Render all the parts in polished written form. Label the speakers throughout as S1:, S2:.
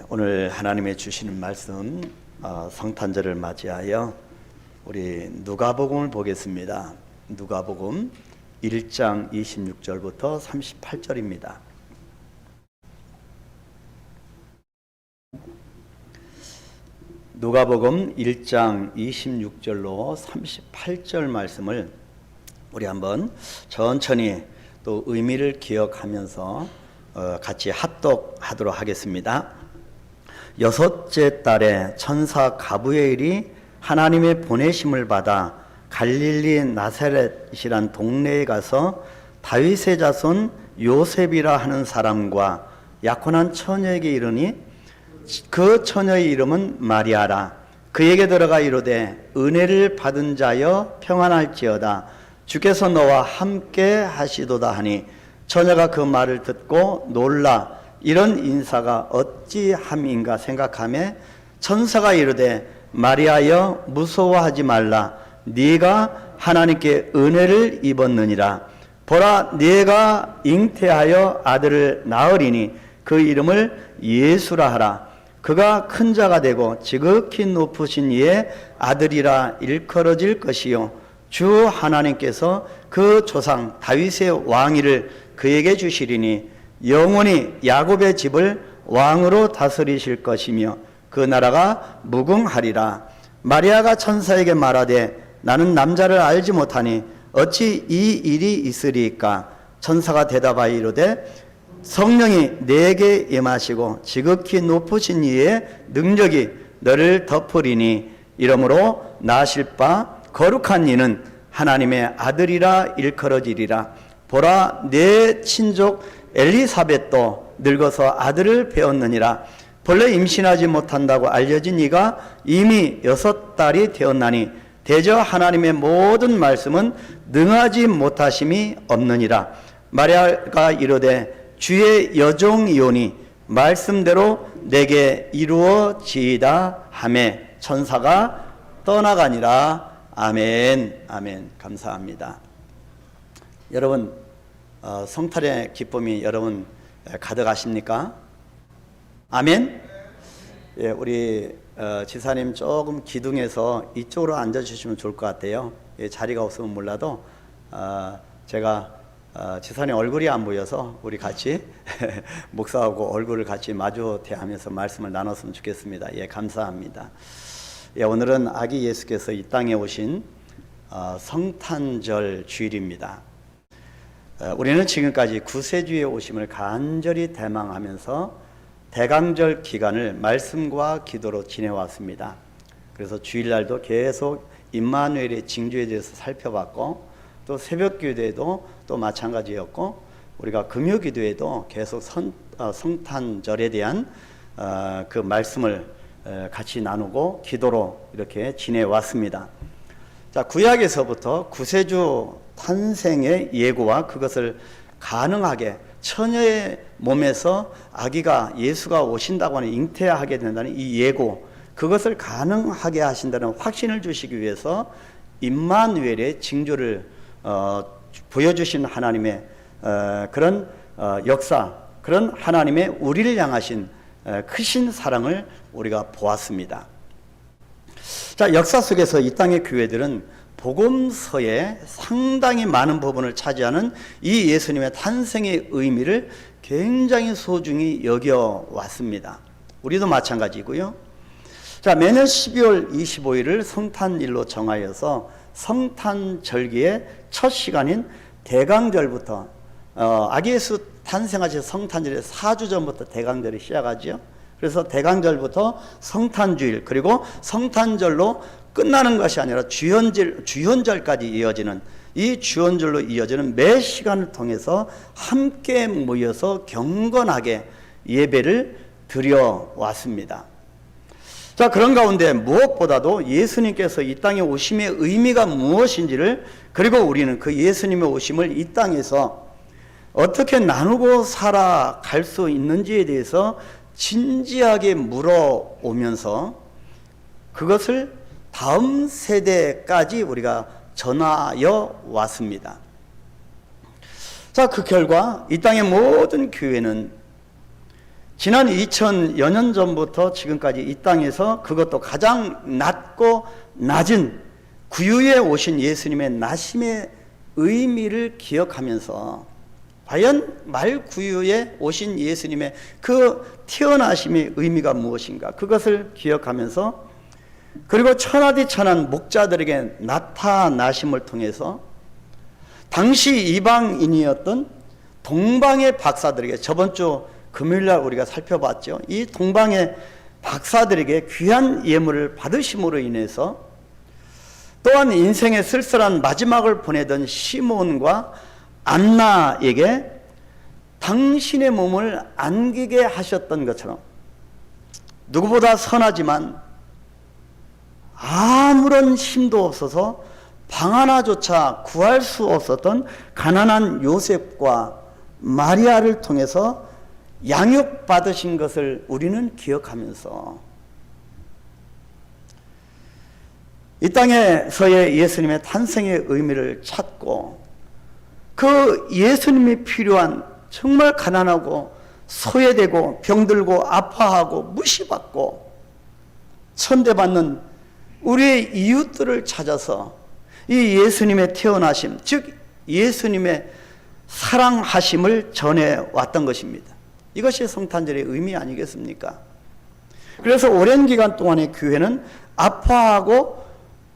S1: 오늘 하나님의 주시는 말씀 성탄절을 맞이하여 우리 누가복음을 보겠습니다. 누가복음 1장 26절부터 38절입니다. 누가복음 1장 26절로 38절 말씀을 우리 한번 천천히 또 의미를 기억하면서 같이 합독하도록 하겠습니다. 여섯째 달에 천사 가브리엘이 하나님의 보내심을 받아 갈릴리 나사렛이란 동네에 가서 다윗의 자손 요셉이라 하는 사람과 약혼한 처녀에게 이르니 그 처녀의 이름은 마리아라. 그에게 들어가 이르되 은혜를 받은 자여 평안할지어다. 주께서 너와 함께 하시도다 하니 처녀가 그 말을 듣고 놀라 이런 인사가 어찌함인가 생각하며 천사가 이르되 마리아여 무서워하지 말라. 네가 하나님께 은혜를 입었느니라. 보라 네가 잉태하여 아들을 낳으리니 그 이름을 예수라 하라. 그가 큰 자가 되고 지극히 높으신 이의 아들이라 일컬어질 것이요 주 하나님께서 그 조상 다윗의 왕위를 그에게 주시리니 영원히 야곱의 집을 왕으로 다스리실 것이며 그 나라가 무궁하리라. 마리아가 천사에게 말하되 나는 남자를 알지 못하니 어찌 이 일이 있으리이까. 천사가 대답하여 이르되 성령이 내게 임하시고 지극히 높으신 이의 능력이 너를 덮으리니 이러므로 나실 바 거룩한 이는 하나님의 아들이라 일컬어지리라. 보라 내 친족 엘리사벳도 늙어서 아들을 배웠느니라. 본래 임신하지 못한다고 알려진 이가 이미 6달이 되었나니 대저 하나님의 모든 말씀은 능하지 못하심이 없느니라. 마리아가 이르되 주의 여종이오니 말씀대로 내게 이루어지이다 하매 천사가 떠나가니라. 아멘. 아멘. 감사합니다. 여러분 성탄의 기쁨이 여러분 가득하십니까? 아멘. 우리 지사님 조금 기둥에서 이쪽으로 앉아주시면 좋을 것 같아요. 자리가 없으면 몰라도 제가 지사님 얼굴이 안 보여서 우리 같이 목사하고 얼굴을 같이 마주 대하면서 말씀을 나눴으면 좋겠습니다. 감사합니다. 오늘은 아기 예수께서 이 땅에 오신 성탄절 주일입니다. 우리는 지금까지 구세주의 오심을 간절히 대망하면서 대강절 기간을 말씀과 기도로 지내왔습니다. 그래서 주일날도 계속 임마누엘의 징조에 대해서 살펴봤고 또 새벽기도에도 또 마찬가지였고 우리가 금요기도에도 계속 성탄절에 대한 그 말씀을 같이 나누고 기도로 이렇게 지내왔습니다. 자, 구약에서부터 구세주 탄생의 예고와 그것을 가능하게 처녀의 몸에서 아기가 예수가 오신다고 하는 잉태하게 된다는 이 예고, 그것을 가능하게 하신다는 확신을 주시기 위해서 임마누엘의 징조를 보여주신 하나님의 그런 역사, 그런 하나님의 우리를 향하신 크신 사랑을 우리가 보았습니다. 자, 역사 속에서 이 땅의 교회들은 복음서에 상당히 많은 부분을 차지하는 이 예수님의 탄생의 의미를 굉장히 소중히 여겨왔습니다. 우리도 마찬가지고요. 자, 매년 12월 25일을 성탄일로 정하여서 성탄절기의 첫 시간인 대강절부터 아기 예수 탄생하신 성탄절의 4주 전부터 대강절이 시작하죠. 그래서 대강절부터 성탄주일 그리고 성탄절로 끝나는 것이 아니라 주현절까지 이어지는 이 주현절로 이어지는 매 시간을 통해서 함께 모여서 경건하게 예배를 드려왔습니다. 자, 그런 가운데 무엇보다도 예수님께서 이 땅에 오심의 의미가 무엇인지를, 그리고 우리는 그 예수님의 오심을 이 땅에서 어떻게 나누고 살아갈 수 있는지에 대해서 진지하게 물어오면서 그것을 다음 세대까지 우리가 전하여 왔습니다. 자, 그 결과 이 땅의 모든 교회는 지난 2000여 년 전부터 지금까지 이 땅에서 그것도 가장 낮고 낮은 구유에 오신 예수님의 나심의 의미를 기억하면서 과연 말 구유에 오신 예수님의 그 태어나심의 의미가 무엇인가 그것을 기억하면서 그리고 천하디천한 목자들에게 나타나심을 통해서 당시 이방인이었던 동방의 박사들에게 저번 주 금요일날 우리가 살펴봤죠. 이 동방의 박사들에게 귀한 예물을 받으심으로 인해서 또한 인생의 쓸쓸한 마지막을 보내던 시몬과 안나에게 당신의 몸을 안기게 하셨던 것처럼 누구보다 선하지만 아무런 힘도 없어서 방 하나조차 구할 수 없었던 가난한 요셉과 마리아를 통해서 양육받으신 것을 우리는 기억하면서 이 땅에서의 예수님의 탄생의 의미를 찾고 그 예수님이 필요한 정말 가난하고 소외되고 병들고 아파하고 무시받고 천대받는 우리의 이웃들을 찾아서 이 예수님의 태어나심, 즉 예수님의 사랑하심을 전해왔던 것입니다. 이것이 성탄절의 의미 아니겠습니까? 그래서 오랜 기간 동안의 교회는 아파하고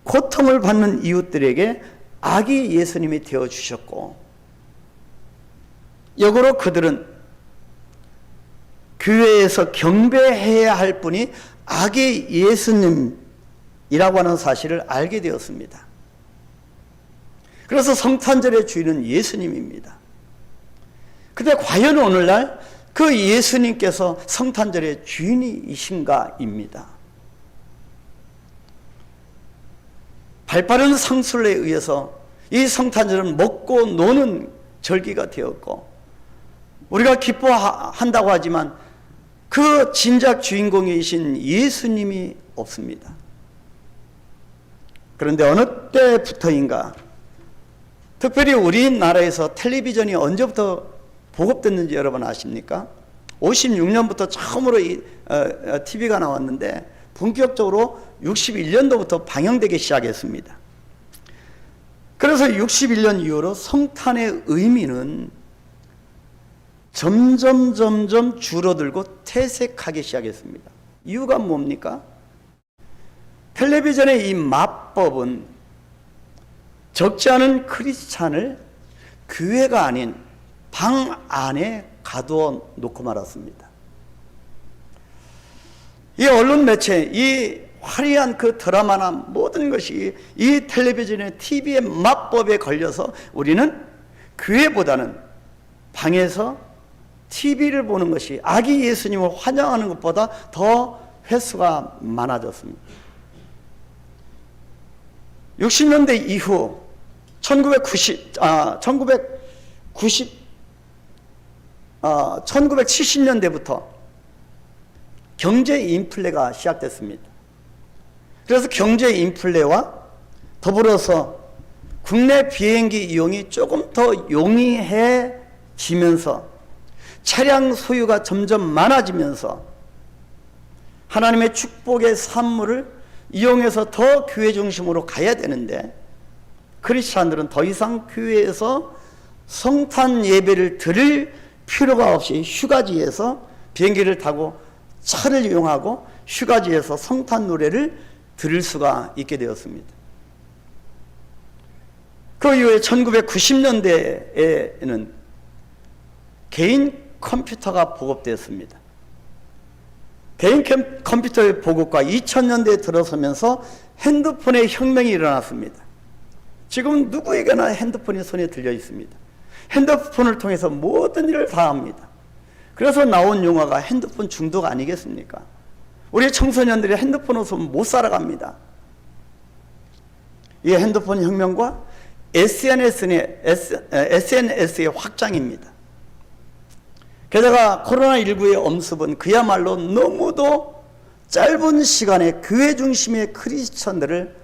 S1: 고통을 받는 이웃들에게 아기 예수님이 되어주셨고 역으로 그들은 교회에서 경배해야 할 분이 아기 예수님이라고 하는 사실을 알게 되었습니다. 그래서 성탄절의 주인은 예수님입니다. 근데 과연 오늘날 그 예수님께서 성탄절의 주인이신가입니다. 발빠른 상술에 의해서 이 성탄절은 먹고 노는 절기가 되었고 우리가 기뻐한다고 하지만 그 진작 주인공이신 예수님이 없습니다. 그런데 어느 때부터인가 특별히 우리나라에서 텔레비전이 언제부터 보급됐는지 여러분 아십니까? 56년부터 처음으로 TV가 나왔는데 본격적으로 61년도부터 방영되기 시작했습니다. 그래서 61년 이후로 성탄의 의미는 점점 줄어들고 퇴색하기 시작했습니다. 이유가 뭡니까? 텔레비전의 이 마법은 적지 않은 크리스찬을 교회가 아닌 방 안에 가두어 놓고 말았습니다. 이 언론 매체, 이 화려한 그 드라마나 모든 것이 이 텔레비전의 TV의 마법에 걸려서 우리는 교회보다는 방에서 TV를 보는 것이 아기 예수님을 환영하는 것보다 더 횟수가 많아졌습니다. 60년대 이후 1970년대부터 경제 인플레가 시작됐습니다. 그래서 경제 인플레와 더불어서 국내 비행기 이용이 조금 더 용이해지면서 차량 소유가 점점 많아지면서 하나님의 축복의 산물을 이용해서 더 교회 중심으로 가야 되는데 크리스찬들은 더 이상 교회에서 성탄 예배를 드릴 필요가 없이 휴가지에서 비행기를 타고 차를 이용하고 휴가지에서 성탄 노래를 들을 수가 있게 되었습니다. 그 이후에 1990년대에는 개인 컴퓨터가 보급되었습니다. 개인 컴퓨터의 보급과 2000년대에 들어서면서 핸드폰의 혁명이 일어났습니다. 지금 누구에게나 핸드폰이 손에 들려 있습니다. 핸드폰을 통해서 모든 일을 다 합니다. 그래서 나온 용어가 핸드폰 중독 아니겠습니까? 우리 청소년들이 핸드폰 없으면 못 살아갑니다. 이 핸드폰 혁명과 SNS의 확장입니다. 게다가 코로나19의 엄습은 그야말로 너무도 짧은 시간에 교회 중심의 크리스찬들을,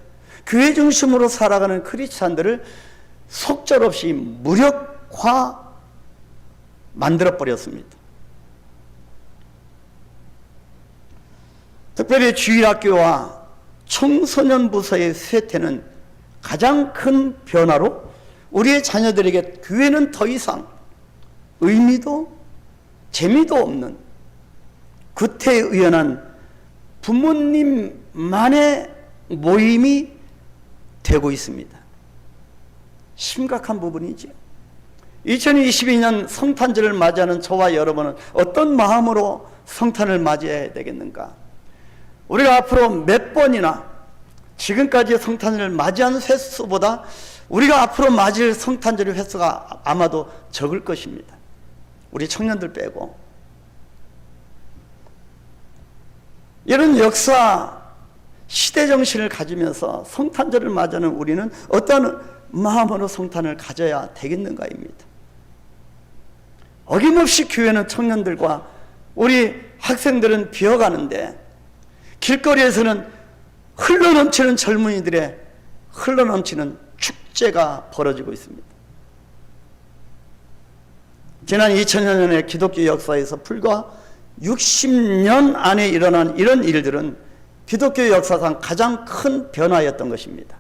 S1: 교회 중심으로 살아가는 크리스찬들을 속절없이 무력화 만들어버렸습니다. 특별히 주일학교와 청소년 부서의 쇠퇴는 가장 큰 변화로 우리의 자녀들에게 교회는 더 이상 의미도 재미도 없는 구태의연한 부모님만의 모임이 되고 있습니다. 심각한 부분이지요. 2022년 성탄절을 맞이하는 저와 여러분은 어떤 마음으로 성탄을 맞이해야 되겠는가? 우리가 앞으로 몇 번이나 지금까지 성탄을 맞이한 횟수보다 우리가 앞으로 맞이할 성탄절의 횟수가 아마도 적을 것입니다. 우리 청년들 빼고. 이런 역사, 시대정신을 가지면서 성탄절을 맞이하는 우리는 어떤 마음으로 성탄을 가져야 되겠는가입니다. 어김없이 교회는 청년들과 우리 학생들은 비어가는데 길거리에서는 흘러넘치는 젊은이들의 흘러넘치는 축제가 벌어지고 있습니다. 지난 2000년의 기독교 역사에서 불과 60년 안에 일어난 이런 일들은 기독교 역사상 가장 큰 변화였던 것입니다.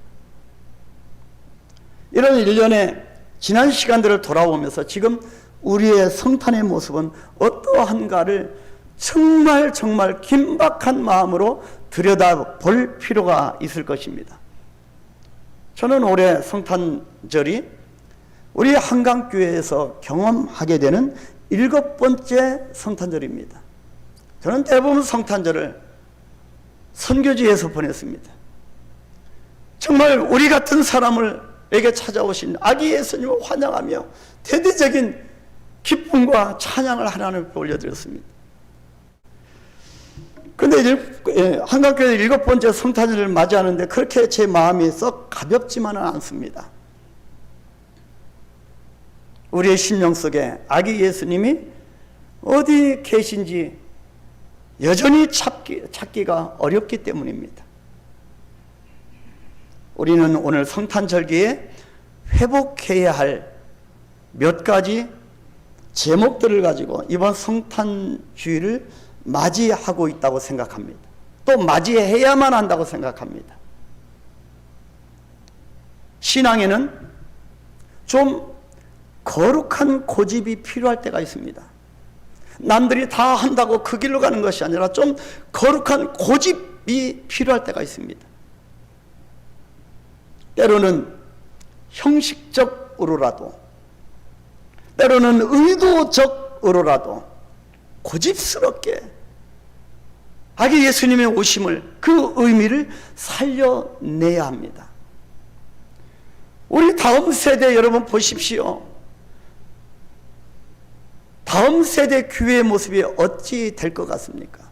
S1: 이런 일련의 지난 시간들을 돌아보면서 지금 우리의 성탄의 모습은 어떠한가를 정말 긴박한 마음으로 들여다볼 필요가 있을 것입니다. 저는 올해 성탄절이 우리 한강교회에서 경험하게 되는 7번째 성탄절입니다. 저는 대부분 성탄절을 선교지에서 보냈습니다. 정말 우리 같은 사람에게 찾아오신 아기 예수님을 환영하며 대대적인 기쁨과 찬양을 하나님께 올려드렸습니다. 그런데 한강교회 7번째 성탄절을 맞이하는데 그렇게 제 마음이 썩 가볍지만은 않습니다. 우리의 심령 속에 아기 예수님이 어디 계신지 여전히 찾기가 어렵기 때문입니다. 우리는 오늘 성탄절기에 회복해야 할 몇 가지 제목들을 가지고 이번 성탄주의를 맞이하고 있다고 생각합니다. 또 맞이해야만 한다고 생각합니다. 신앙에는 좀 거룩한 고집이 필요할 때가 있습니다. 남들이 다 한다고 그 길로 가는 것이 아니라 좀 거룩한 고집이 필요할 때가 있습니다. 때로는 형식적으로라도, 때로는 의도적으로라도 고집스럽게 아기 예수님의 오심을, 그 의미를 살려내야 합니다. 우리 다음 세대 여러분 보십시오. 다음 세대 교회의 모습이 어찌 될 것 같습니까?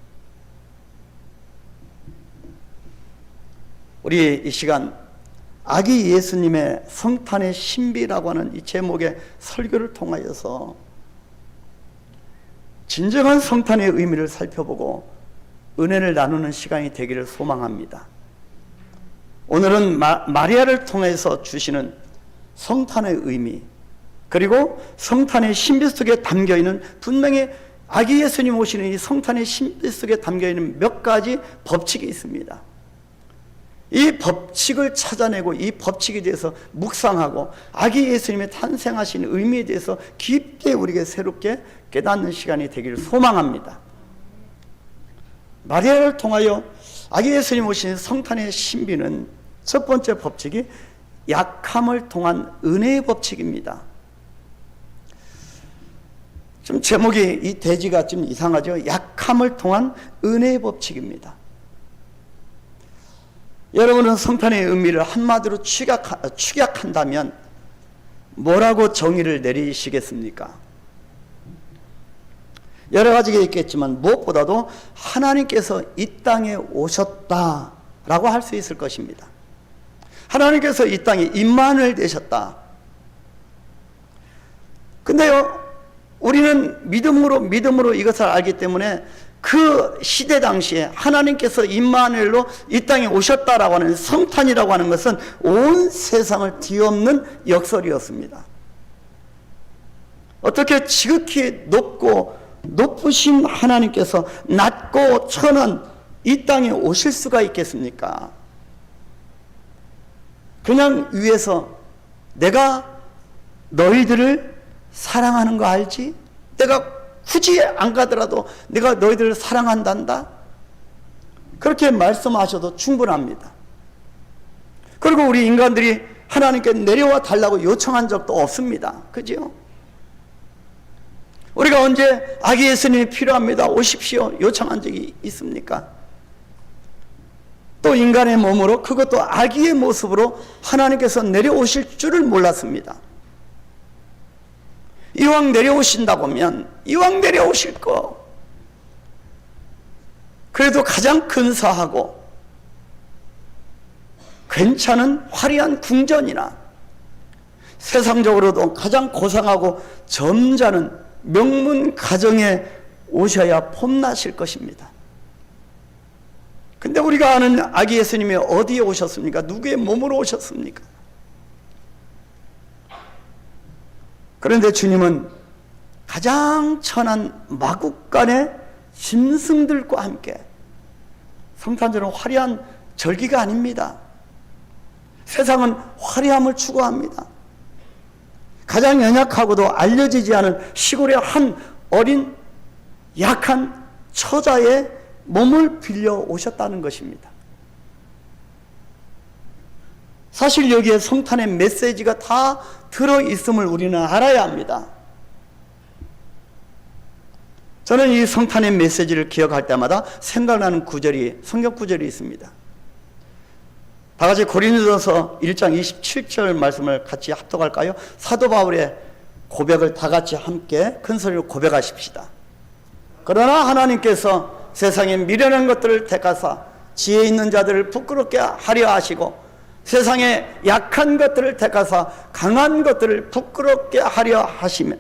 S1: 우리 이 시간 아기 예수님의 성탄의 신비라고 하는 이 제목의 설교를 통하여서 진정한 성탄의 의미를 살펴보고 은혜를 나누는 시간이 되기를 소망합니다. 오늘은 마리아를 통해서 주시는 성탄의 의미, 그리고 성탄의 신비 속에 담겨있는, 분명히 아기 예수님 오시는 이 성탄의 신비 속에 담겨있는 몇 가지 법칙이 있습니다. 이 법칙을 찾아내고 이 법칙에 대해서 묵상하고 아기 예수님의 탄생하신 의미에 대해서 깊게 우리에게 새롭게 깨닫는 시간이 되기를 소망합니다. 마리아를 통하여 아기 예수님 오신 성탄의 신비는 첫 번째 법칙이 약함을 통한 은혜의 법칙입니다. 좀 제목이, 이 대지가 좀 이상하죠? 약함을 통한 은혜의 법칙입니다. 여러분은 성탄의 의미를 한마디로 축약한다면 뭐라고 정의를 내리시겠습니까? 여러 가지가 있겠지만 무엇보다도 하나님께서 이 땅에 오셨다라고 할 수 있을 것입니다. 하나님께서 이 땅에 임마누엘 되셨다. 근데요, 우리는 믿음으로 이것을 알기 때문에 그 시대 당시에 하나님께서 임마누엘로 이 땅에 오셨다라고 하는 성탄이라고 하는 것은 온 세상을 뒤엎는 역설이었습니다. 어떻게 지극히 높고 높으신 하나님께서 낮고 천한 이 땅에 오실 수가 있겠습니까? 그냥 위에서 내가 너희들을 사랑하는 거 알지? 내가 굳이 안 가더라도 내가 너희들을 사랑한단다. 그렇게 말씀하셔도 충분합니다. 그리고 우리 인간들이 하나님께 내려와 달라고 요청한 적도 없습니다. 그죠? 우리가 언제 아기 예수님이 필요합니다, 오십시오 요청한 적이 있습니까? 또 인간의 몸으로, 그것도 아기의 모습으로 하나님께서 내려오실 줄을 몰랐습니다. 이왕 내려오신다고면 이왕 내려오실 거 그래도 가장 근사하고 괜찮은 화려한 궁전이나 세상적으로도 가장 고상하고 점잖은 명문 가정에 오셔야 폼나실 것입니다. 근데 우리가 아는 아기 예수님이 어디에 오셨습니까? 누구의 몸으로 오셨습니까? 그런데 주님은 가장 천한 마국간의 짐승들과 함께, 성탄절은 화려한 절기가 아닙니다. 세상은 화려함을 추구합니다. 가장 연약하고도 알려지지 않은 시골의 한 어린 약한 처자의 몸을 빌려 오셨다는 것입니다. 사실 여기에 성탄의 메시지가 다 들어있음을 우리는 알아야 합니다. 저는 이 성탄의 메시지를 기억할 때마다 생각나는 구절이, 성경 구절이 있습니다. 다 같이 고린도서 1장 27절 말씀을 같이 합독할까요? 사도 바울의 고백을 다 같이 함께 큰 소리로 고백하십시다. 그러나 하나님께서 세상에 미련한 것들을 택하사 지혜 있는 자들을 부끄럽게 하려 하시고 세상에 약한 것들을 택하사 강한 것들을 부끄럽게 하려 하시며,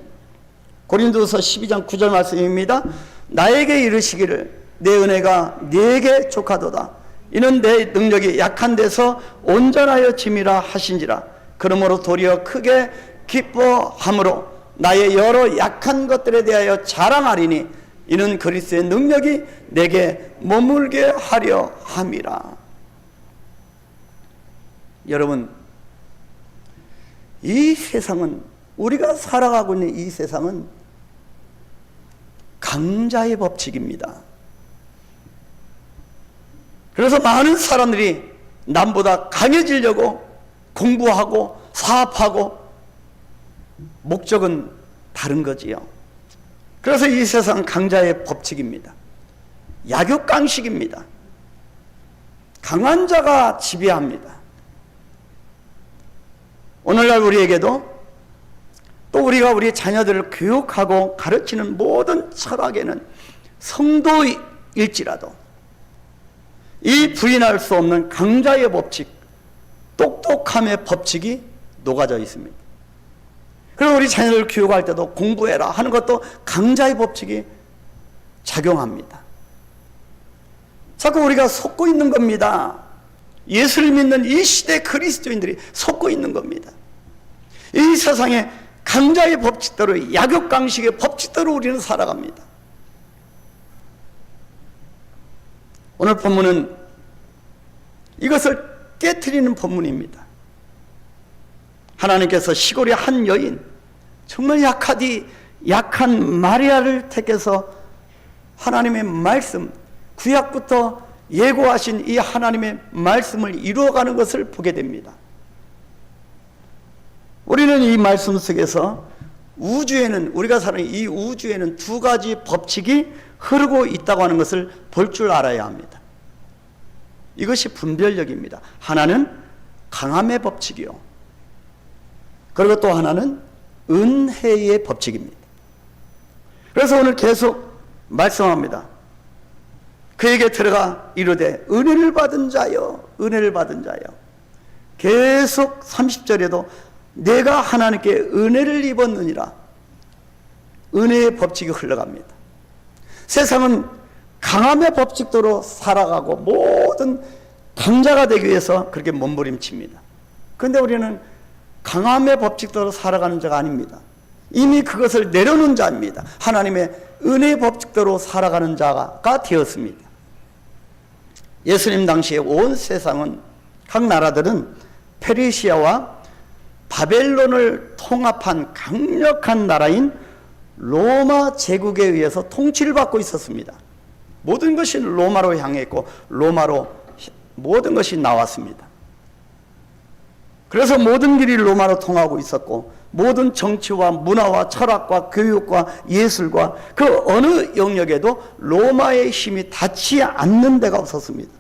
S1: 고린도서 12장 9절 말씀입니다. 나에게 이르시기를 내 은혜가 네게 족하도다. 이는 내 능력이 약한 데서 온전하여 짐이라 하신지라. 그러므로 도리어 크게 기뻐함으로 나의 여러 약한 것들에 대하여 자랑하리니 이는 그리스도의 능력이 내게 머물게 하려 함이라. 여러분, 이 세상은, 우리가 살아가고 있는 이 세상은 강자의 법칙입니다. 그래서 많은 사람들이 남보다 강해지려고 공부하고 사업하고 목적은 다른 거지요. 그래서 이 세상 강자의 법칙입니다. 약육강식입니다. 강한 자가 지배합니다. 오늘날 우리에게도 또 우리가 우리 자녀들을 교육하고 가르치는 모든 철학에는 성도일지라도 이 부인할 수 없는 강자의 법칙, 똑똑함의 법칙이 녹아져 있습니다. 그리고 우리 자녀를 교육할 때도 공부해라 하는 것도 강자의 법칙이 작용합니다. 자꾸 우리가 속고 있는 겁니다. 예수를 믿는 이 시대 그리스도인들이 속고 있는 겁니다. 이 세상에 강자의 법칙대로, 약육강식의 법칙대로 우리는 살아갑니다. 오늘 본문은 이것을 깨트리는 본문입니다. 하나님께서 시골의 한 여인, 정말 약한 마리아를 택해서 하나님의 말씀, 구약부터 예고하신 이 하나님의 말씀을 이루어가는 것을 보게 됩니다. 우리는 이 말씀 속에서 우주에는, 우리가 사는 이 우주에는 두 가지 법칙이 흐르고 있다고 하는 것을 볼 줄 알아야 합니다. 이것이 분별력입니다. 하나는 강함의 법칙이요, 그리고 또 하나는 은혜의 법칙입니다. 그래서 오늘 계속 말씀합니다. 그에게 들어가 이르되 은혜를 받은 자여, 은혜를 받은 자여. 계속 30절에도 내가 하나님께 은혜를 입었느니라, 은혜의 법칙이 흘러갑니다. 세상은 강함의 법칙대로 살아가고 모든 강자가 되기 위해서 그렇게 몸부림칩니다. 그런데 우리는 강함의 법칙대로 살아가는 자가 아닙니다. 이미 그것을 내려놓은 자입니다. 하나님의 은혜의 법칙대로 살아가는 자가 되었습니다. 예수님 당시에 온 세상은, 각 나라들은 페르시아와 바벨론을 통합한 강력한 나라인 로마 제국에 의해서 통치를 받고 있었습니다. 모든 것이 로마로 향했고 로마로 모든 것이 나왔습니다. 그래서 모든 길이 로마로 통하고 있었고, 모든 정치와 문화와 철학과 교육과 예술과 그 어느 영역에도 로마의 힘이 닿지 않는 데가 없었습니다.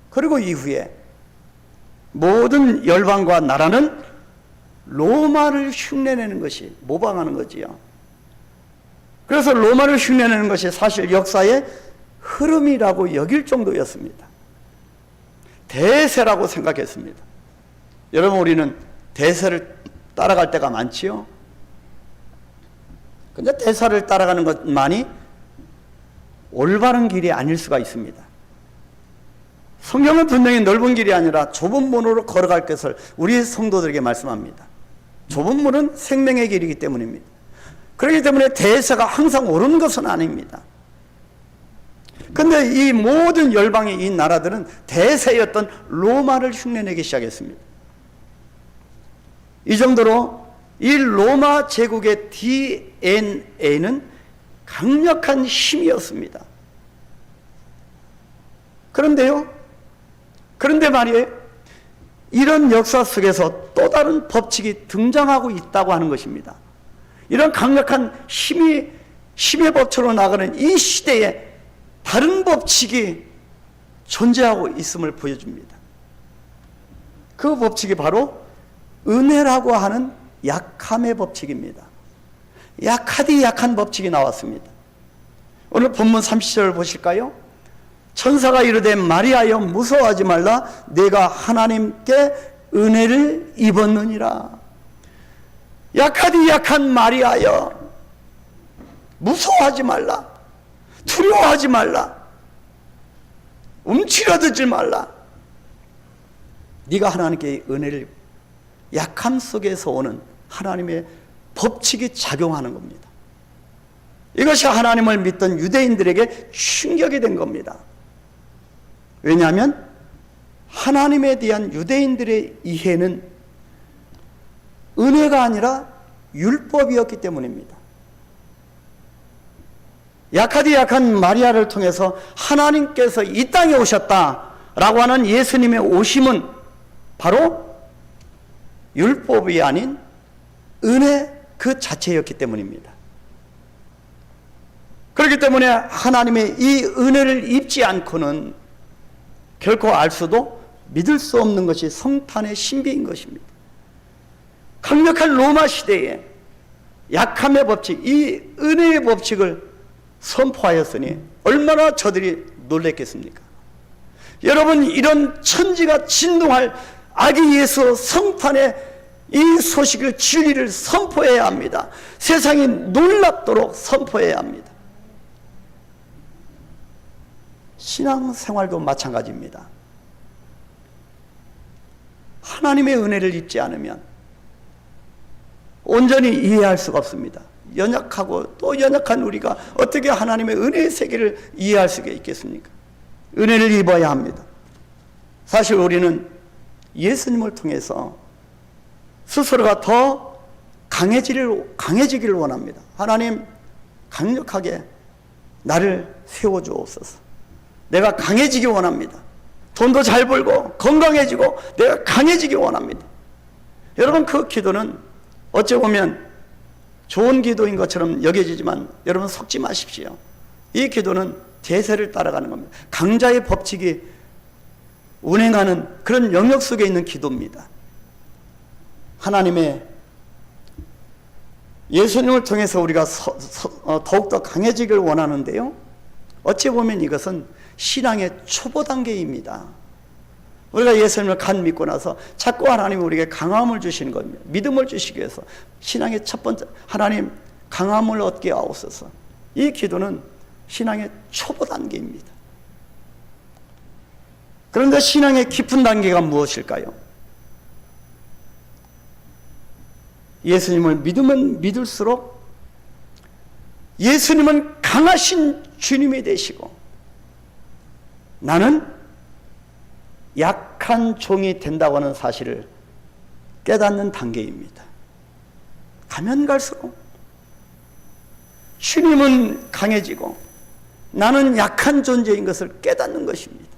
S1: 그리고 이후에 모든 열방과 나라는 로마를 흉내내는 것이, 모방하는 거지요. 그래서 로마를 흉내내는 것이 사실 역사의 흐름이라고 여길 정도였습니다. 대세라고 생각했습니다. 여러분, 우리는 대세를 따라갈 때가 많지요. 근데 대세를 따라가는 것만이 올바른 길이 아닐 수가 있습니다. 성경은 분명히 넓은 길이 아니라 좁은 문으로 걸어갈 것을 우리 성도들에게 말씀합니다. 좁은 문은 생명의 길이기 때문입니다. 그렇기 때문에 대세가 항상 옳은 것은 아닙니다. 근데 이 모든 열방의 이 나라들은 대세였던 로마를 흉내내기 시작했습니다. 이 정도로 이 로마 제국의 DNA는 강력한 힘이었습니다. 그런데 말이에요, 이런 역사 속에서 또 다른 법칙이 등장하고 있다고 하는 것입니다. 이런 강력한 힘의 법칙으로 나가는 이 시대에 다른 법칙이 존재하고 있음을 보여줍니다. 그 법칙이 바로 은혜라고 하는 약함의 법칙입니다. 약하디 약한 법칙이 나왔습니다. 오늘 본문 30절을 보실까요? 천사가 이르되 마리아여 무서워하지 말라, 내가 하나님께 은혜를 입었느니라. 약하디 약한 마리아여, 무서워하지 말라, 두려워하지 말라, 움츠러들지 말라. 네가 하나님께 은혜를, 약함 속에서 오는 하나님의 법칙이 작용하는 겁니다. 이것이 하나님을 믿던 유대인들에게 충격이 된 겁니다. 왜냐하면 하나님에 대한 유대인들의 이해는 은혜가 아니라 율법이었기 때문입니다. 약하디 약한 마리아를 통해서 하나님께서 이 땅에 오셨다라고 하는 예수님의 오심은 바로 율법이 아닌 은혜 그 자체였기 때문입니다. 그렇기 때문에 하나님의 이 은혜를 입지 않고는 결코 알 수도 믿을 수 없는 것이 성탄의 신비인 것입니다. 강력한 로마 시대에 약함의 법칙, 이 은혜의 법칙을 선포하였으니 얼마나 저들이 놀랬겠습니까? 여러분, 이런 천지가 진동할 아기 예수 성탄의 이 소식을, 진리를 선포해야 합니다. 세상이 놀랍도록 선포해야 합니다. 신앙생활도 마찬가지입니다. 하나님의 은혜를 입지 않으면 온전히 이해할 수가 없습니다. 연약하고 또 연약한 우리가 어떻게 하나님의 은혜의 세계를 이해할 수가 있겠습니까? 은혜를 입어야 합니다. 사실 우리는 예수님을 통해서 스스로가 더 강해지기를 원합니다. 하나님, 강력하게 나를 세워주옵소서. 내가 강해지기 원합니다. 돈도 잘 벌고 건강해지고 내가 강해지기 원합니다. 여러분, 그 기도는 어찌 보면 좋은 기도인 것처럼 여겨지지만 여러분 속지 마십시오. 이 기도는 대세를 따라가는 겁니다. 강자의 법칙이 운행하는 그런 영역 속에 있는 기도입니다. 하나님의 예수님을 통해서 우리가 더욱더 강해지길 원하는데요, 어찌 보면 이것은 신앙의 초보 단계입니다. 우리가 예수님을 간 믿고 나서 자꾸 하나님이 우리에게 강함을 주시는 겁니다. 믿음을 주시기 위해서 신앙의 첫 번째, 하나님 강함을 얻게 하옵소서. 이 기도는 신앙의 초보 단계입니다. 그런데 신앙의 깊은 단계가 무엇일까요? 예수님을 믿으면 믿을수록 예수님은 강하신 주님이 되시고 나는 약한 종이 된다고 하는 사실을 깨닫는 단계입니다. 가면 갈수록 주님은 강해지고 나는 약한 존재인 것을 깨닫는 것입니다.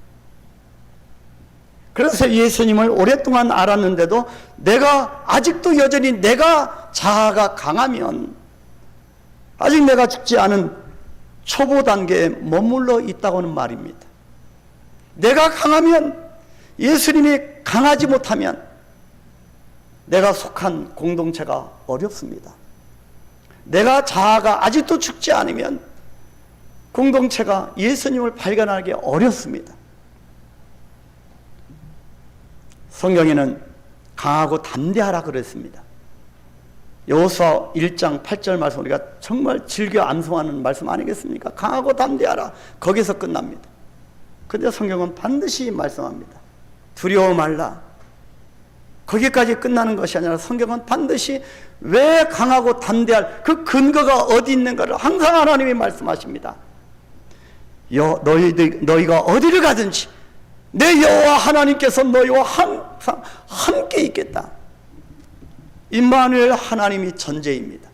S1: 그래서 예수님을 오랫동안 알았는데도 내가 아직도 여전히 내가 자아가 강하면 아직 내가 죽지 않은 초보 단계에 머물러 있다고 하는 말입니다. 내가 강하면, 예수님이 강하지 못하면 내가 속한 공동체가 어렵습니다. 내가 자아가 아직도 죽지 않으면 공동체가 예수님을 발견하기 어렵습니다. 성경에는 강하고 담대하라 그랬습니다. 여호수아 1장 8절 말씀, 우리가 정말 즐겨 암송하는 말씀 아니겠습니까? 강하고 담대하라. 거기서 끝납니다. 그런데 성경은 반드시 말씀합니다. 두려워 말라. 거기까지 끝나는 것이 아니라 성경은 반드시 왜 강하고 담대할 그 근거가 어디 있는가를 항상 하나님이 말씀하십니다. 너희가 어디를 가든지 내 여호와 하나님께서 너희와 항상 함께 있겠다. 임마누엘, 하나님이 전제입니다.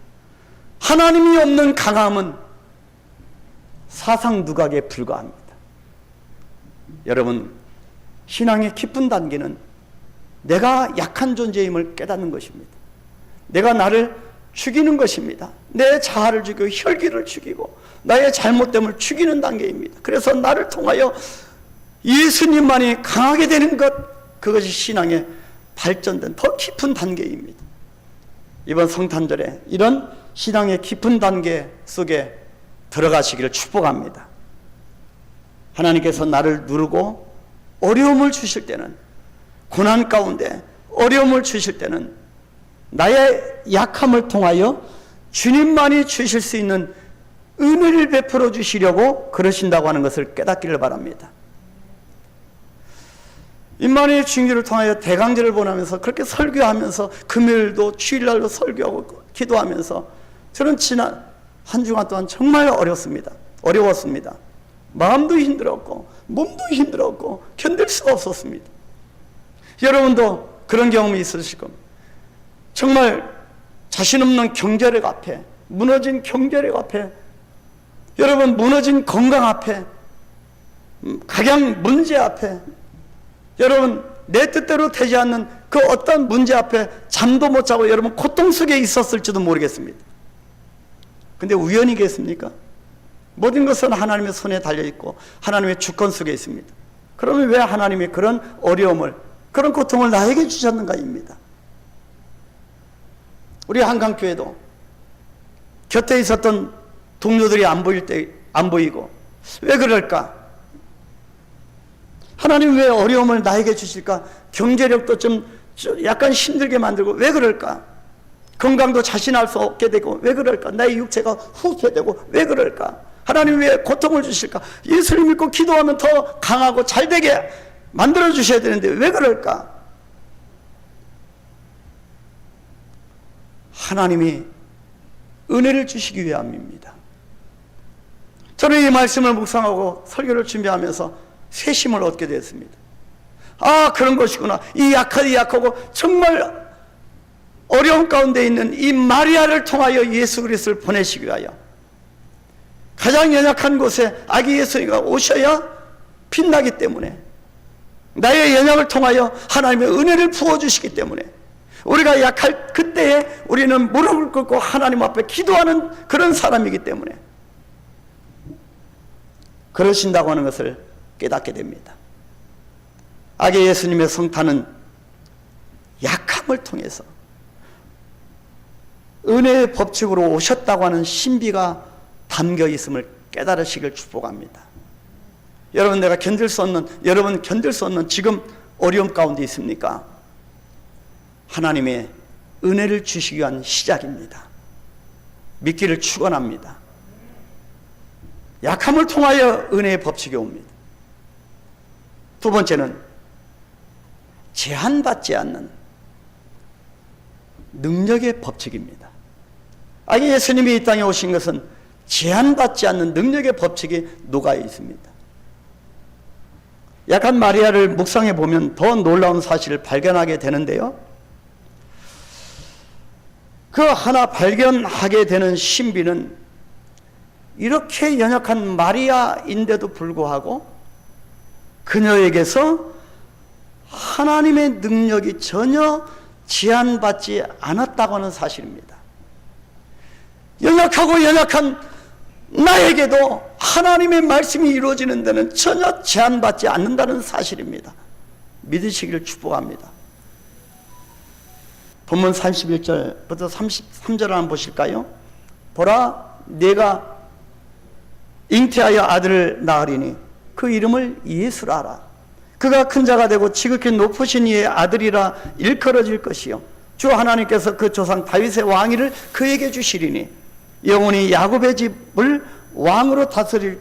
S1: 하나님이 없는 강함은 사상 누각에 불과합니다. 여러분, 신앙의 깊은 단계는 내가 약한 존재임을 깨닫는 것입니다. 내가 나를 죽이는 것입니다. 내 자아를 죽이고 혈기를 죽이고 나의 잘못됨을 죽이는 단계입니다. 그래서 나를 통하여 예수님만이 강하게 되는 것, 그것이 신앙의 발전된 더 깊은 단계입니다. 이번 성탄절에 이런 신앙의 깊은 단계 속에 들어가시기를 축복합니다. 하나님께서 나를 누르고 어려움을 주실 때는, 고난 가운데 어려움을 주실 때는 나의 약함을 통하여 주님만이 주실 수 있는 은혜를 베풀어 주시려고 그러신다고 하는 것을 깨닫기를 바랍니다. 임마누엘 중기를 통하여 대강제를 보내면서 그렇게 설교하면서 금요일도 주일날도 설교하고 기도하면서 저는 지난 한 주간 동안 정말 어려웠습니다. 마음도 힘들었고 몸도 힘들었고 견딜 수가 없었습니다. 여러분도 그런 경험이 있으실 겁니다. 정말 자신 없는 경제력 앞에, 무너진 경제력 앞에, 여러분 무너진 건강 앞에, 각양 문제 앞에, 여러분 내 뜻대로 되지 않는 그 어떤 문제 앞에 잠도 못 자고 여러분 고통 속에 있었을지도 모르겠습니다. 근데 우연이겠습니까? 모든 것은 하나님의 손에 달려있고 하나님의 주권 속에 있습니다. 그러면 왜 하나님이 그런 어려움을, 그런 고통을 나에게 주셨는가입니다. 우리 한강교회도 곁에 있었던 동료들이 안 보이고 왜 그럴까? 하나님 왜 어려움을 나에게 주실까? 경제력도 좀 약간 힘들게 만들고 왜 그럴까? 건강도 자신할 수 없게 되고 왜 그럴까? 나의 육체가 후퇴되고 왜 그럴까? 하나님 왜 고통을 주실까? 예수를 믿고 기도하면 더 강하고 잘되게 만들어 주셔야 되는데 왜 그럴까? 하나님이 은혜를 주시기 위함입니다. 저는 이 말씀을 묵상하고 설교를 준비하면서 세심을 얻게 되었습니다. 아, 그런 것이구나. 이 약하고 정말 어려운 가운데 있는 이 마리아를 통하여 예수 그리스도를 보내시기 위하여 가장 연약한 곳에 아기 예수가 오셔야 빛나기 때문에, 나의 연약을 통하여 하나님의 은혜를 부어주시기 때문에, 우리가 약할 그때에 우리는 무릎을 꿇고 하나님 앞에 기도하는 그런 사람이기 때문에 그러신다고 하는 것을 깨닫게 됩니다. 아기 예수님의 성탄은 약함을 통해서 은혜의 법칙으로 오셨다고 하는 신비가 담겨 있음을 깨달으시길 축복합니다. 여러분 여러분 견딜 수 없는 지금 어려움 가운데 있습니까? 하나님의 은혜를 주시기 위한 시작입니다. 믿기를 축원합니다. 약함을 통하여 은혜의 법칙이 옵니다. 두 번째는 제한받지 않는 능력의 법칙입니다. 아기 예수님이 이 땅에 오신 것은 제한받지 않는 능력의 법칙이 녹아 있습니다. 약한 마리아를 묵상해 보면 더 놀라운 사실을 발견하게 되는데요. 그 하나 발견하게 되는 신비는 이렇게 연약한 마리아인데도 불구하고 그녀에게서 하나님의 능력이 전혀 제한받지 않았다고 하는 사실입니다. 연약하고 연약한 나에게도 하나님의 말씀이 이루어지는 데는 전혀 제한받지 않는다는 사실입니다. 믿으시기를 축복합니다. 본문 31절부터 33절 한번 보실까요? 보라, 내가 잉태하여 아들을 낳으리니 그 이름을 예수라 하라. 그가 큰 자가 되고 지극히 높으신 이의 아들이라 일컬어질 것이요 주 하나님께서 그 조상 다윗의 왕위를 그에게 주시리니 영원히 야곱의 집을 왕으로 다스릴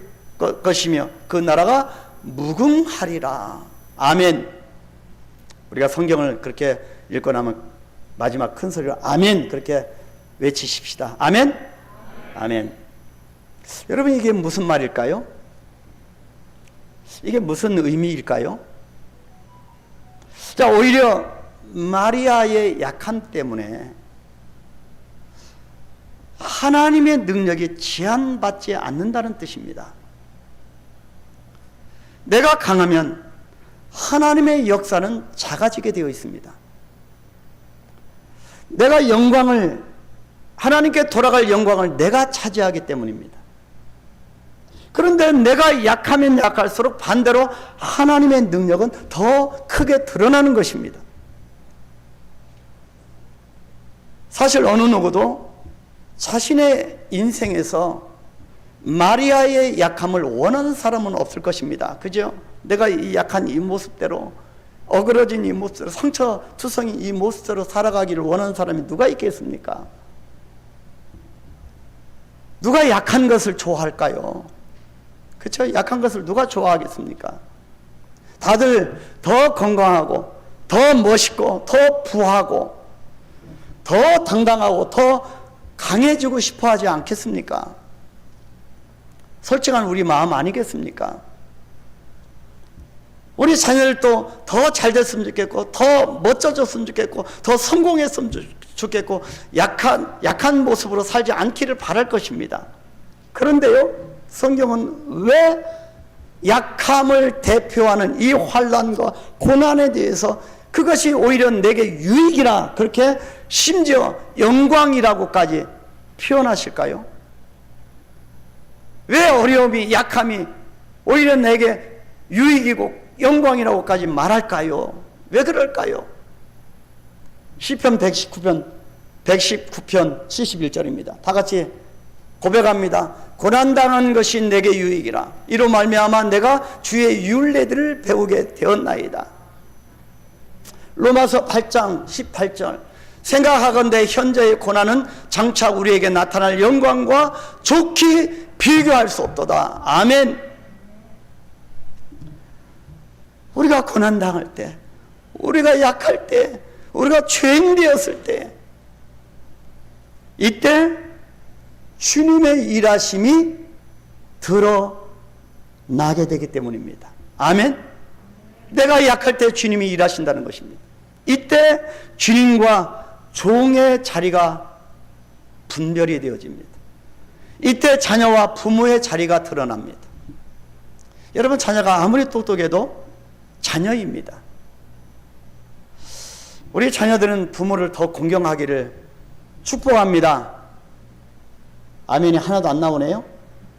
S1: 것이며 그 나라가 무궁하리라. 아멘. 우리가 성경을 그렇게 읽고 나면 마지막 큰 소리로 아멘 그렇게 외치십시다. 아멘. 아멘. 여러분, 이게 무슨 말일까요? 이게 무슨 의미일까요? 자, 오히려 마리아의 약함 때문에 하나님의 능력이 제한받지 않는다는 뜻입니다. 내가 강하면 하나님의 역사는 작아지게 되어 있습니다. 내가 영광을, 하나님께 돌아갈 영광을 내가 차지하기 때문입니다. 그런데 내가 약하면 약할수록 반대로 하나님의 능력은 더 크게 드러나는 것입니다. 사실 어느 누구도 자신의 인생에서 마리아의 약함을 원하는 사람은 없을 것입니다. 그죠? 내가 이 약한 이 모습대로, 어그러진 이 모습대로, 상처투성인 이 모습대로 살아가기를 원하는 사람이 누가 있겠습니까? 누가 약한 것을 좋아할까요? 그렇죠? 약한 것을 누가 좋아하겠습니까? 다들 더 건강하고 더 멋있고 더 부하고 더 당당하고 더 강해지고 싶어 하지 않겠습니까? 솔직한 우리 마음 아니겠습니까? 우리 자녀들도 더 잘 됐으면 좋겠고 더 멋져졌으면 좋겠고 더 성공했으면 좋겠고 약한 모습으로 살지 않기를 바랄 것입니다. 그런데요, 성경은 왜 약함을 대표하는 이 환난과 고난에 대해서 그것이 오히려 내게 유익이라 그렇게 심지어 영광이라고까지 표현하실까요? 왜 어려움이, 약함이 오히려 내게 유익이고 영광이라고까지 말할까요? 왜 그럴까요? 시편 119편 71절입니다. 다 같이 고백합니다. 고난당한 것이 내게 유익이라. 이로 말미암아 내가 주의 율례들을 배우게 되었나이다. 로마서 8장 18절. 생각하건대 현재의 고난은 장차 우리에게 나타날 영광과 좋게 비교할 수 없도다. 아멘. 우리가 고난당할 때, 우리가 약할 때, 우리가 죄인되었을 때, 이때 주님의 일하심이 드러나게 되기 때문입니다. 아멘. 내가 약할 때 주님이 일하신다는 것입니다. 이때 주님과 종의 자리가 분별이 되어집니다. 이때 자녀와 부모의 자리가 드러납니다. 여러분, 자녀가 아무리 똑똑해도 자녀입니다. 우리 자녀들은 부모를 더 공경하기를 축복합니다. 아멘이 하나도 안 나오네요.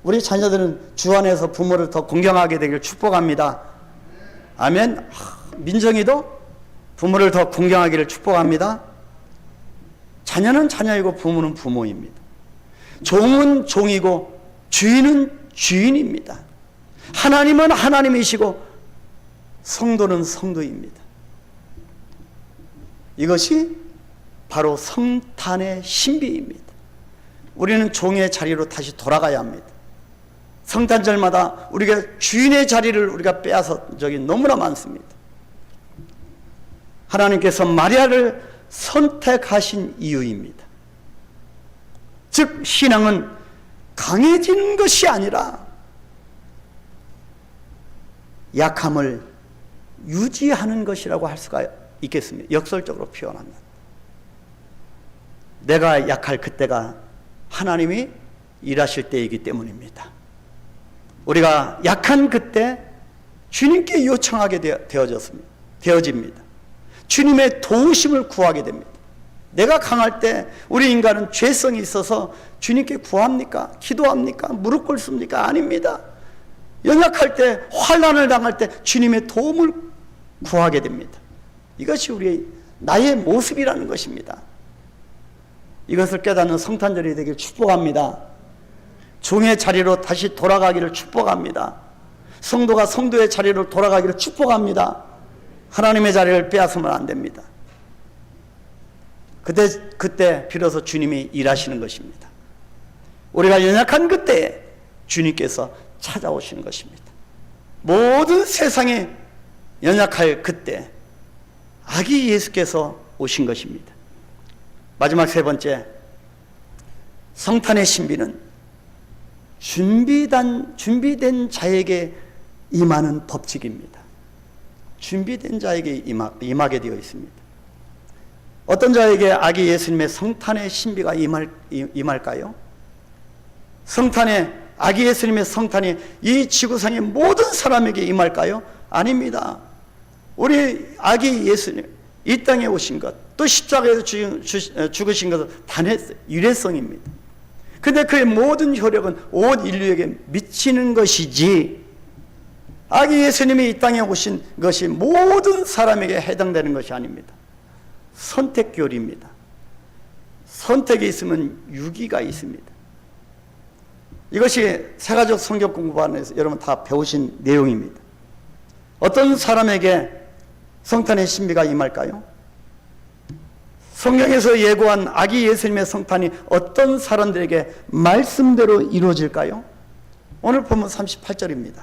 S1: 우리 자녀들은 주 안에서 부모를 더 공경하게 되기를 축복합니다. 아멘. 민정이도 부모를 더 공경하기를 축복합니다. 자녀는 자녀이고 부모는 부모입니다. 종은 종이고 주인은 주인입니다. 하나님은 하나님이시고 성도는 성도입니다. 이것이 바로 성탄의 신비입니다. 우리는 종의 자리로 다시 돌아가야 합니다. 성탄절마다 우리가 주인의 자리를 우리가 빼앗은 적이 너무나 많습니다. 하나님께서 마리아를 선택하신 이유입니다. 즉 신앙은 강해지는 것이 아니라 약함을 유지하는 것이라고 할 수가 있겠습니다. 역설적으로 표현하면. 내가 약할 그때가 하나님이 일하실 때이기 때문입니다. 우리가 약한 그때 주님께 요청하게 되어집니다. 주님의 도우심을 구하게 됩니다. 내가 강할 때 우리 인간은 죄성이 있어서 주님께 구합니까? 기도합니까? 무릎 꿇습니까? 아닙니다. 연약할 때, 환난을 당할 때 주님의 도움을 구하게 됩니다. 이것이 나의 모습이라는 것입니다. 이것을 깨닫는 성탄절이 되길 축복합니다. 종의 자리로 다시 돌아가기를 축복합니다. 성도가 성도의 자리로 돌아가기를 축복합니다. 하나님의 자리를 빼앗으면 안 됩니다. 그때 비로소 주님이 일하시는 것입니다. 우리가 연약한 그때에 주님께서 찾아오시는 것입니다. 모든 세상에 연약할 그때 아기 예수께서 오신 것입니다. 마지막 세 번째, 성탄의 신비는 준비된 자에게 임하는 법칙입니다. 준비된 자에게 임하게 되어 있습니다. 어떤 자에게 아기 예수님의 성탄의 신비가 임할까요? 아기 예수님의 성탄이 이 지구상의 모든 사람에게 임할까요? 아닙니다. 우리 아기 예수님, 이 땅에 오신 것, 또 십자가에서 죽으신 것은 단회 일회성입니다. 근데 그의 모든 효력은 온 인류에게 미치는 것이지, 아기 예수님이 이 땅에 오신 것이 모든 사람에게 해당되는 것이 아닙니다. 선택교리입니다. 선택이 있으면 유기가 있습니다. 이것이 세가족 성경 공부반에서 여러분 다 배우신 내용입니다. 어떤 사람에게 성탄의 신비가 임할까요? 성경에서 예고한 아기 예수님의 성탄이 어떤 사람들에게 말씀대로 이루어질까요? 오늘 본문 38절입니다.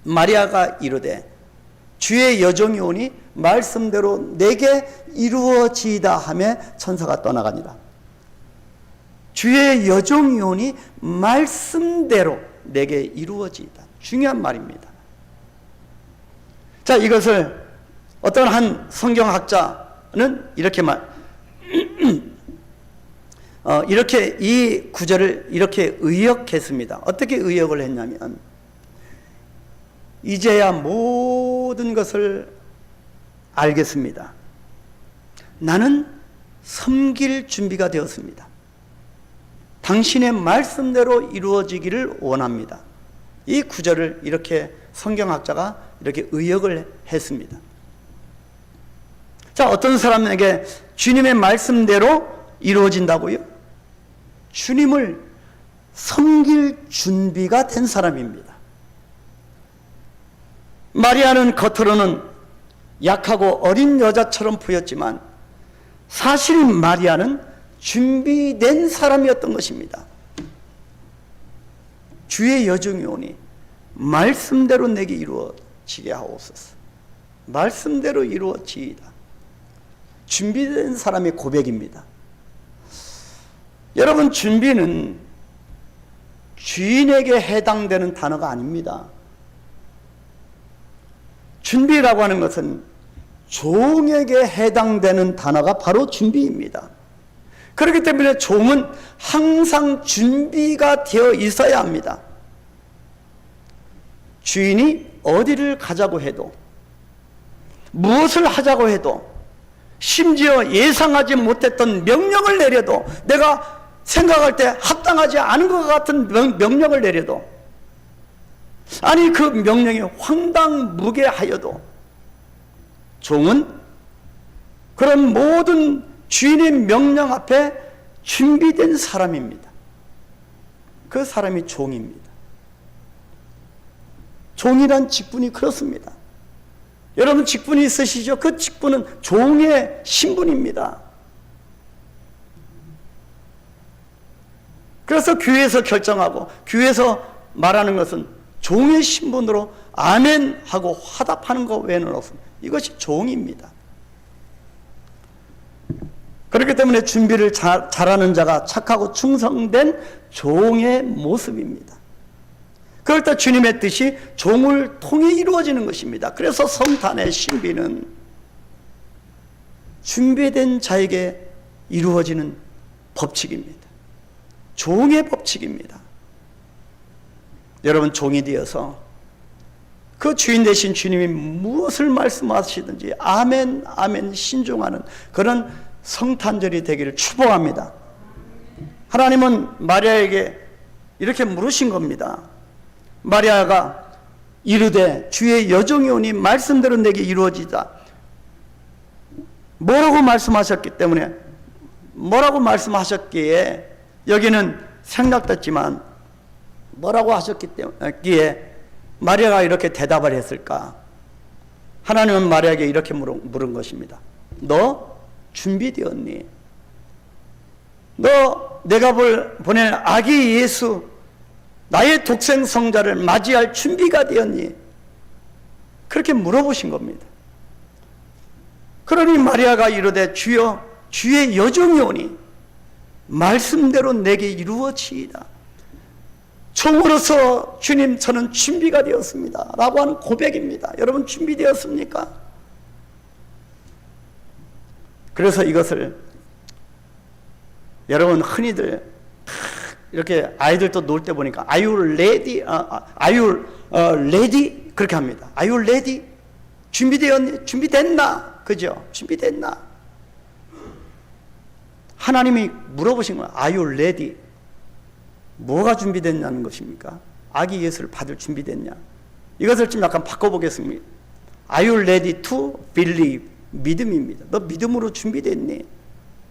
S1: 마리아가 이르되 주의 여종이 오니 말씀대로 내게 이루어지이다 하며 천사가 떠나가니라. 주의 여종이 오니 말씀대로 내게 이루어지이다. 중요한 말입니다. 자, 이것을 어떤 한 성경학자는 이렇게 이 구절을 이렇게 의역했습니다. 어떻게 의역을 했냐면, 이제야 모든 것을 알겠습니다. 나는 섬길 준비가 되었습니다. 당신의 말씀대로 이루어지기를 원합니다. 이 구절을 이렇게 성경학자가 이렇게 의역을 했습니다. 자, 어떤 사람에게 주님의 말씀대로 이루어진다고요? 주님을 섬길 준비가 된 사람입니다. 마리아는 겉으로는 약하고 어린 여자처럼 보였지만 사실 마리아는 준비된 사람이었던 것입니다. 주의 여종이 오니 말씀대로 내게 이루어지게 하옵소서. 말씀대로 이루어지이다. 준비된 사람의 고백입니다. 여러분, 준비는 주인에게 해당되는 단어가 아닙니다. 준비라고 하는 것은 종에게 해당되는 단어가 바로 준비입니다. 그렇기 때문에 종은 항상 준비가 되어 있어야 합니다. 주인이 어디를 가자고 해도, 무엇을 하자고 해도, 심지어 예상하지 못했던 명령을 내려도, 내가 생각할 때 합당하지 않은 것 같은 명령을 내려도, 아니 그 명령이 황당무계하여도 종은 그런 모든 주인의 명령 앞에 준비된 사람입니다. 그 사람이 종입니다. 종이란 직분이 그렇습니다. 여러분 직분이 있으시죠? 그 직분은 종의 신분입니다. 그래서 교회에서 결정하고 교회에서 말하는 것은 종의 신분으로 아멘 하고 화답하는 것 외에는 없습니다. 이것이 종입니다. 그렇기 때문에 준비를 잘하는 자가 착하고 충성된 종의 모습입니다. 그럴 때 주님의 뜻이 종을 통해 이루어지는 것입니다. 그래서 성탄의 신비는 준비된 자에게 이루어지는 법칙입니다. 종의 법칙입니다. 여러분, 종이 되어서 그 주인 되신 주님이 무엇을 말씀하시든지 아멘 아멘 신중하는 그런 성탄절이 되기를 축복합니다. 하나님은 마리아에게 이렇게 물으신 겁니다. 마리아가 이르되 주의 여종이 오니 말씀대로 내게 이루어지다. 뭐라고 말씀하셨기에 여기는 생략됐지만 뭐라고 하셨기에 마리아가 이렇게 대답을 했을까? 하나님은 마리아에게 이렇게 물은 것입니다. 너 준비되었니? 너 내가 보낸 아기 예수 나의 독생 성자를 맞이할 준비가 되었니? 그렇게 물어보신 겁니다. 그러니 마리아가 이르되 주여 주의 여종이 오니 말씀대로 내게 이루어지이다. 종으로서 주님 저는 준비가 되었습니다 라고 하는 고백입니다. 여러분 준비되었습니까? 그래서 이것을 여러분 흔히들 이렇게 아이들도 놀 때 보니까 Are you ready? Are you ready? 그렇게 합니다. Are you ready? 준비되었니? 준비됐나? 그죠? 준비됐나? 하나님이 물어보신 거예요. Are you ready? 뭐가 준비됐냐는 것입니까? 아기 예수를 받을 준비됐냐? 이것을 좀 약간 바꿔보겠습니다. Are you ready to believe? 믿음입니다. 너 믿음으로 준비됐니?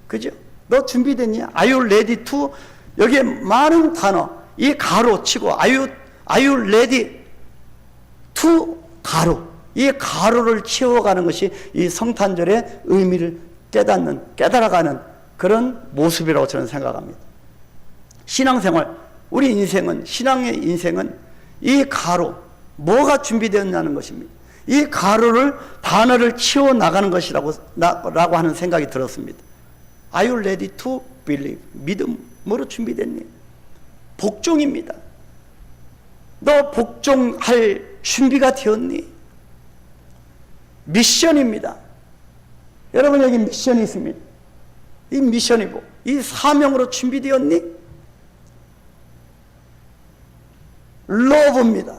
S1: 그죠? 너 준비됐니? Are you ready to? 여기에 많은 단어, 이 가로 치고 Are you ready to? 가로. 이 가로를 채워가는 것이 이 성탄절의 의미를 깨달아가는 그런 모습이라고 저는 생각합니다. 신앙생활, 우리 인생은, 신앙의 인생은 이 가로, 뭐가 준비되었냐는 것입니다. 이 가로를, 단어를 치워나가는 것이라고 하는 생각이 들었습니다. Are you ready to believe? 믿음으로 준비됐니? 복종입니다. 너 복종할 준비가 되었니? 미션입니다. 여러분 여기 미션이 있습니다. 이 미션이고 이 사명으로 준비되었니? love입니다.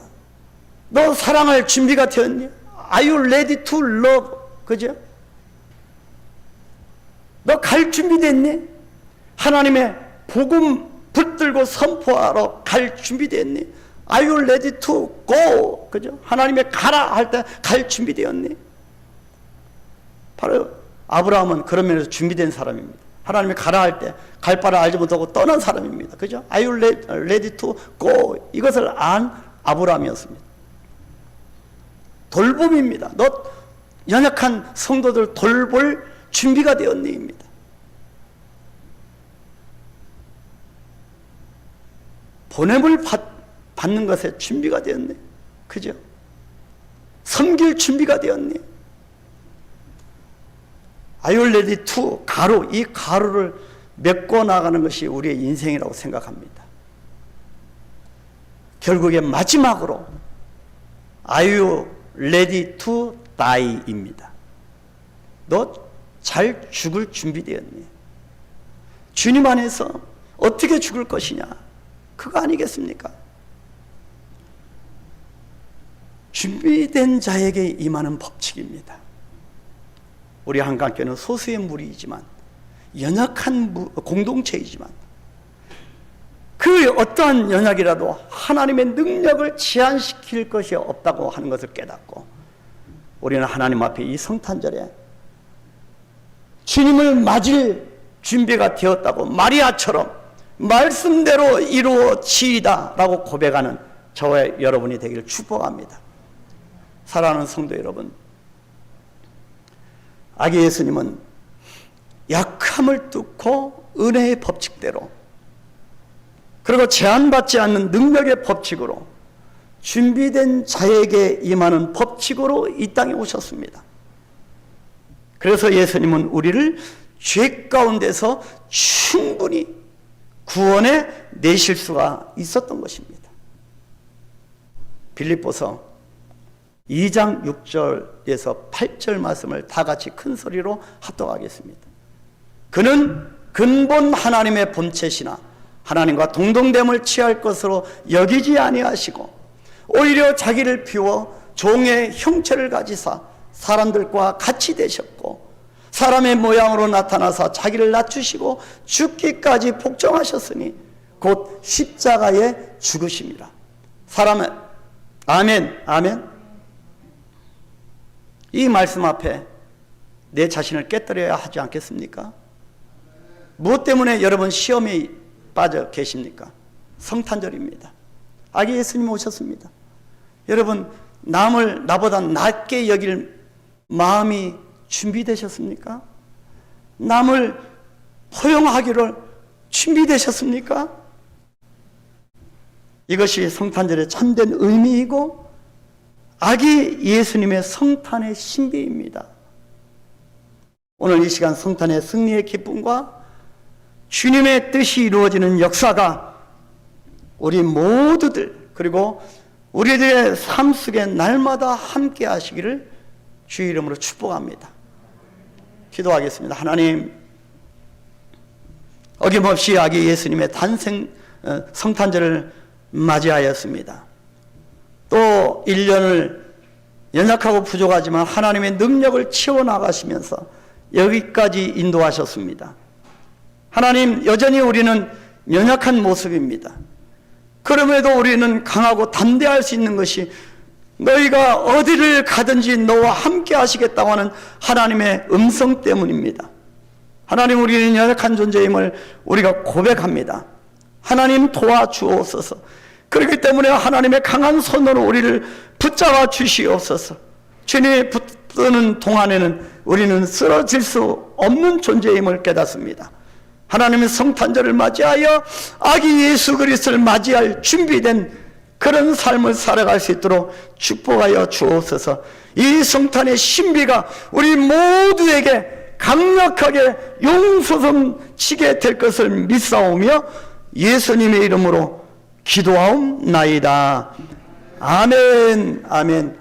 S1: 너 사랑할 준비가 되었니? Are you ready to love? 그죠? 너 갈 준비됐니? 하나님의 복음 붙들고 선포하러 갈 준비됐니? Are you ready to go? 그죠? 하나님의 가라 할 때 갈 준비되었니? 바로 아브라함은 그런 면에서 준비된 사람입니다. 하나님이 가라 할 때 갈 바를 알지 못하고 떠난 사람입니다. 그죠? Are you ready to go? 이것을 안 아브라함이었습니다. 돌봄입니다. 너 연약한 성도들 돌볼 준비가 되었니입니다. 보냄을 받는 것에 준비가 되었네. 그죠? 섬길 준비가 되었니? Are you ready to? 가로, 이 가로를 메꿔 나가는 것이 우리의 인생이라고 생각합니다. 결국에 마지막으로 Are you ready to die? 입니다. 너 잘 죽을 준비되었니? 주님 안에서 어떻게 죽을 것이냐? 그거 아니겠습니까? 준비된 자에게 임하는 법칙입니다. 우리 한강교회는 소수의 무리이지만 연약한 공동체이지만 그 어떠한 연약이라도 하나님의 능력을 제한시킬 것이 없다고 하는 것을 깨닫고 우리는 하나님 앞에 이 성탄절에 주님을 맞을 준비가 되었다고 마리아처럼 말씀대로 이루어지이다 라고 고백하는 저와 여러분이 되기를 축복합니다. 사랑하는 성도 여러분, 아기 예수님은 약함을 뚫고 은혜의 법칙대로 그리고 제한받지 않는 능력의 법칙으로 준비된 자에게 임하는 법칙으로 이 땅에 오셨습니다. 그래서 예수님은 우리를 죄 가운데서 충분히 구원해 내실 수가 있었던 것입니다. 빌립보서 2장 6절에서 8절 말씀을 다 같이 큰 소리로 합독하겠습니다. 그는 근본 하나님의 본체시나 하나님과 동등됨을 취할 것으로 여기지 아니하시고 오히려 자기를 비워 종의 형체를 가지사 사람들과 같이 되셨고 사람의 모양으로 나타나사 자기를 낮추시고 죽기까지 복종하셨으니 곧 십자가에 죽으심이라. 사람은 아멘, 아멘. 이 말씀 앞에 내 자신을 깨뜨려야 하지 않겠습니까? 무엇 때문에 여러분 시험에 빠져 계십니까? 성탄절입니다. 아기 예수님 오셨습니다. 여러분 남을 나보다 낮게 여길 마음이 준비되셨습니까? 남을 포용하기를 준비되셨습니까? 이것이 성탄절의 참된 의미이고 아기 예수님의 성탄의 신비입니다. 오늘 이 시간 성탄의 승리의 기쁨과 주님의 뜻이 이루어지는 역사가 우리 모두들 그리고 우리들의 삶 속에 날마다 함께 하시기를 주의 이름으로 축복합니다. 기도하겠습니다. 하나님, 어김없이 아기 예수님의 탄생 성탄절을 맞이하였습니다. 또 1년을 연약하고 부족하지만 하나님의 능력을 채워나가시면서 여기까지 인도하셨습니다. 하나님, 여전히 우리는 연약한 모습입니다. 그럼에도 우리는 강하고 담대할 수 있는 것이 너희가 어디를 가든지 너와 함께 하시겠다고 하는 하나님의 음성 때문입니다. 하나님, 우리는 연약한 존재임을 우리가 고백합니다. 하나님 도와주옵소서. 그렇기 때문에 하나님의 강한 손으로 우리를 붙잡아 주시옵소서. 주님이 붙드는 동안에는 우리는 쓰러질 수 없는 존재임을 깨닫습니다. 하나님의 성탄절을 맞이하여 아기 예수 그리스도를 맞이할 준비된 그런 삶을 살아갈 수 있도록 축복하여 주옵소서. 이 성탄의 신비가 우리 모두에게 강력하게 용서섬치게 될 것을 믿사오며 예수님의 이름으로 기도하옵나이다. 아멘, 아멘.